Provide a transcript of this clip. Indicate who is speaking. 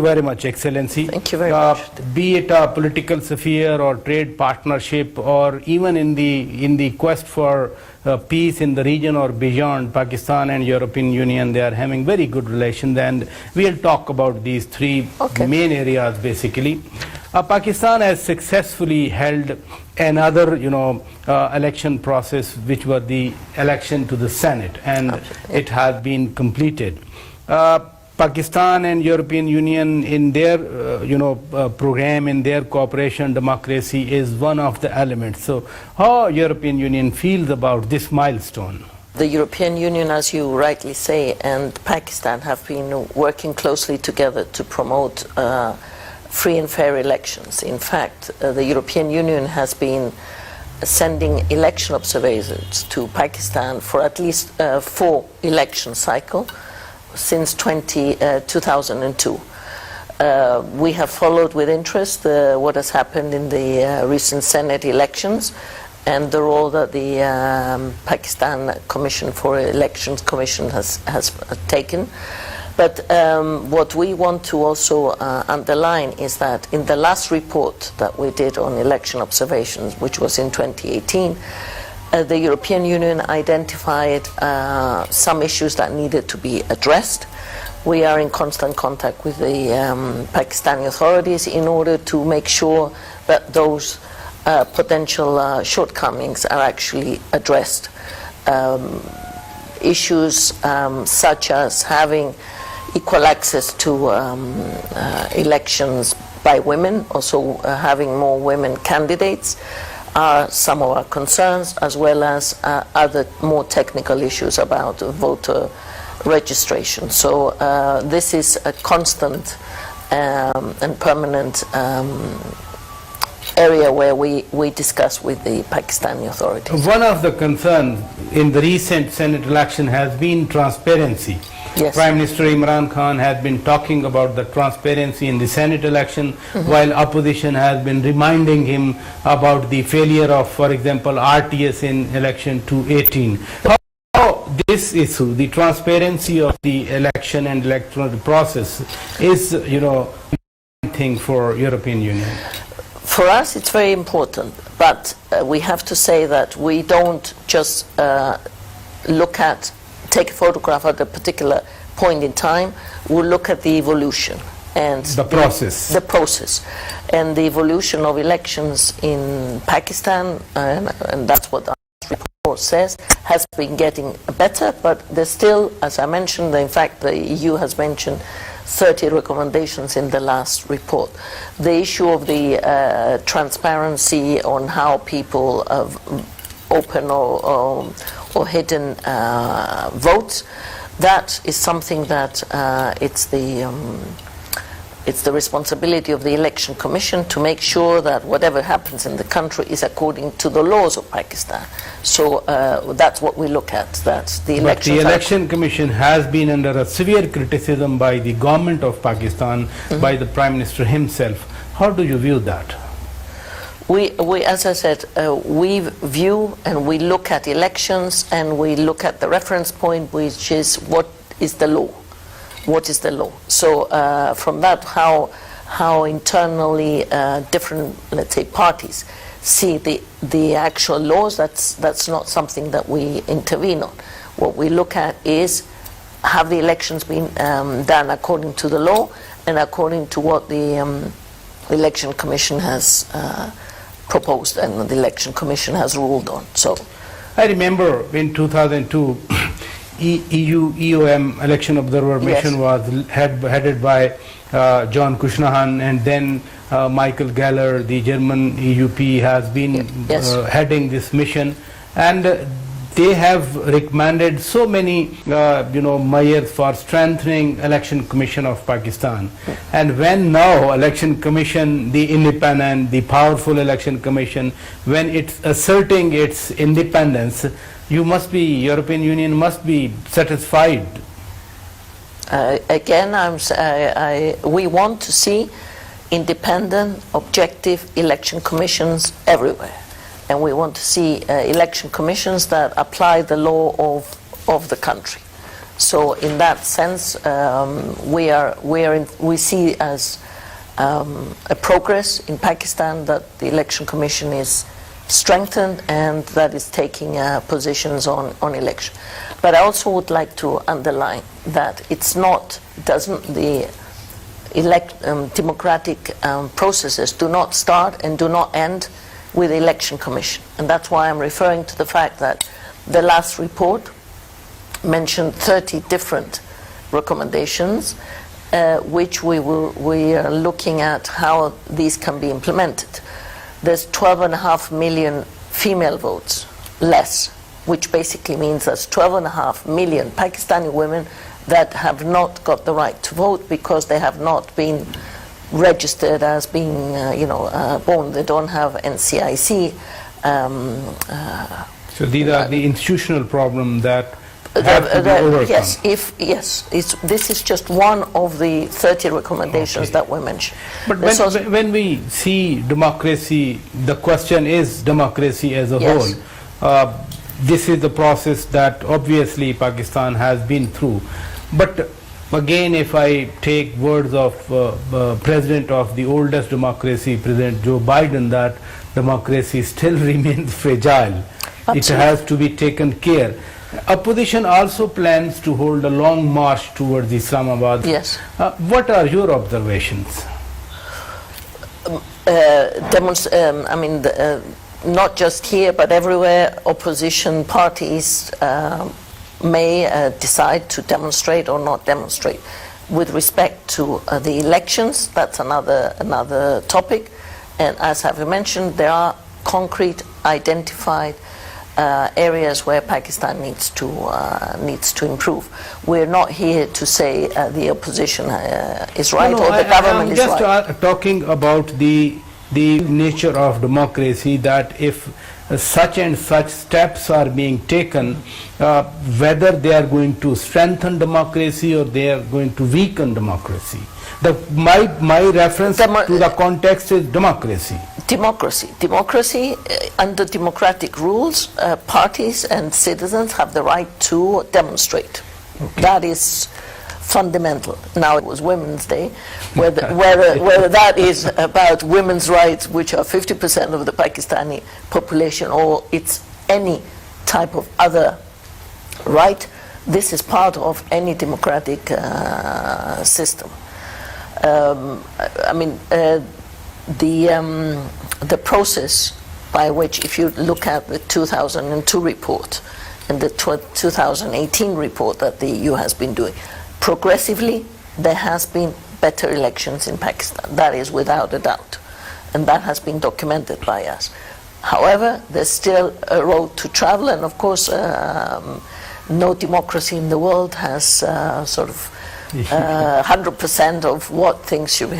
Speaker 1: Very much, Excellency.
Speaker 2: Thank you very much.
Speaker 1: Be it a political sphere or trade partnership, or even in the quest for peace in the region or beyond, Pakistan and European Union, they are having very good relations, and we'll talk about these three main areas basically. Pakistan has successfully held another, election process, which was the election to the Senate, and it has been completed. Pakistan and European Union in their program, in their cooperation, democracy is one of the elements. So how European Union feels about this milestone?
Speaker 2: The European Union, as you rightly say, and Pakistan have been working closely together to promote free and fair elections. In fact, the European Union has been sending election observers to Pakistan for at least 4 election cycles since 2002. We have followed with interest what has happened in the recent Senate elections and the role that the Pakistan Commission for Elections Commission has taken. But what we want to also underline is that in the last report that we did on election observations, which was in 2018, the European Union identified some issues that needed to be addressed. We are in constant contact with the Pakistani authorities in order to make sure that those potential shortcomings are actually addressed. Issues such as having equal access to elections by women, also having more women candidates, are some of our concerns, as well as other more technical issues about voter registration. So this is a constant and permanent area where we discuss with the Pakistani authorities.
Speaker 1: One of the concerns in the recent Senate election has been transparency.
Speaker 2: Yes.
Speaker 1: Prime Minister Imran Khan has been talking about the transparency in the Senate election, while opposition has been reminding him about the failure of, for example, RTS in election 2018. How this issue, the transparency of the election and electoral process, is, thing for European Union?
Speaker 2: For us, it's very important, but we have to say that we don't just take a photograph at a particular point in time. We'll look at the evolution and
Speaker 1: the process.
Speaker 2: The process and the evolution of elections in Pakistan, and that's what the report says, has been getting better, but there's still, as I mentioned, in fact the EU has mentioned 30 recommendations in the last report. The issue of the transparency on how people open or hidden votes, that is something that it's the responsibility of the Election Commission to make sure that whatever happens in the country is according to the laws of Pakistan. So that's what we look at. That the
Speaker 1: Election Commission has been under a severe criticism by the government of Pakistan, by the Prime Minister himself. How do you view that?
Speaker 2: We, as I said, we view and we look at elections and we look at the reference point, which is what is the law. What is the law? So from that, how internally different, let's say, parties see the actual laws, that's not something that we intervene on. What we look at is, have the elections been done according to the law and according to what the Election Commission has proposed and the Election Commission has ruled on. So,
Speaker 1: I remember in 2002, EOM Election Observer Mission was headed by John Kushnahan, and then Michael Galler, the German EUP, has been heading this mission, and they have recommended so many measures for strengthening Election Commission of Pakistan. And when now Election Commission, the independent, the powerful Election Commission, when it's asserting its independence, European Union must be satisfied.
Speaker 2: Again, we want to see independent, objective election commissions everywhere. And we want to see election commissions that apply the law of the country. So in that sense, we see as a progress in Pakistan that the Election Commission is strengthened and that is taking positions on election. But I also would like to underline that it's not, the democratic processes do not start and do not end with the Election Commission. And that's why I'm referring to the fact that the last report mentioned 30 different recommendations, which we are looking at how these can be implemented. There's 12.5 million female votes less, which basically means there's 12.5 million Pakistani women that have not got the right to vote because they have not been registered as being, born. They don't have NCIC.
Speaker 1: So these are the institutional problems that have to be overcome.
Speaker 2: Yes, this is just one of the 30 recommendations that were mentioned.
Speaker 1: But when we see democracy, the question is democracy as a whole. This is the process that obviously Pakistan has been through. But again, if I take words of President of the oldest democracy, President Joe Biden, that democracy still remains fragile. Absolutely. It has to be taken care. Opposition also plans to hold a long march towards Islamabad.
Speaker 2: Yes.
Speaker 1: What are your observations?
Speaker 2: Not just here, but everywhere, opposition parties may decide to demonstrate or not demonstrate. With respect to the elections, that's another topic. And as I've mentioned, there are concrete, identified areas where Pakistan needs to improve. We're not here to say the opposition is right or the government is right.
Speaker 1: I'm just talking about the nature of democracy, that if such and such steps are being taken, whether they are going to strengthen democracy or they are going to weaken democracy. My reference to the context is democracy. Democracy,
Speaker 2: under democratic rules, parties and citizens have the right to demonstrate. Okay. That is fundamental. Now it was Women's Day, whether that is about women's rights, which are 50% of the Pakistani population, or it's any type of other right, this is part of any democratic system. The process by which, if you look at the 2002 report and the 2018 report that the EU has been doing, progressively there has been better elections in Pakistan. That is without a doubt, and that has been documented by us. However, there's still a road to travel, and of course no democracy in the world has 100% of what things should be.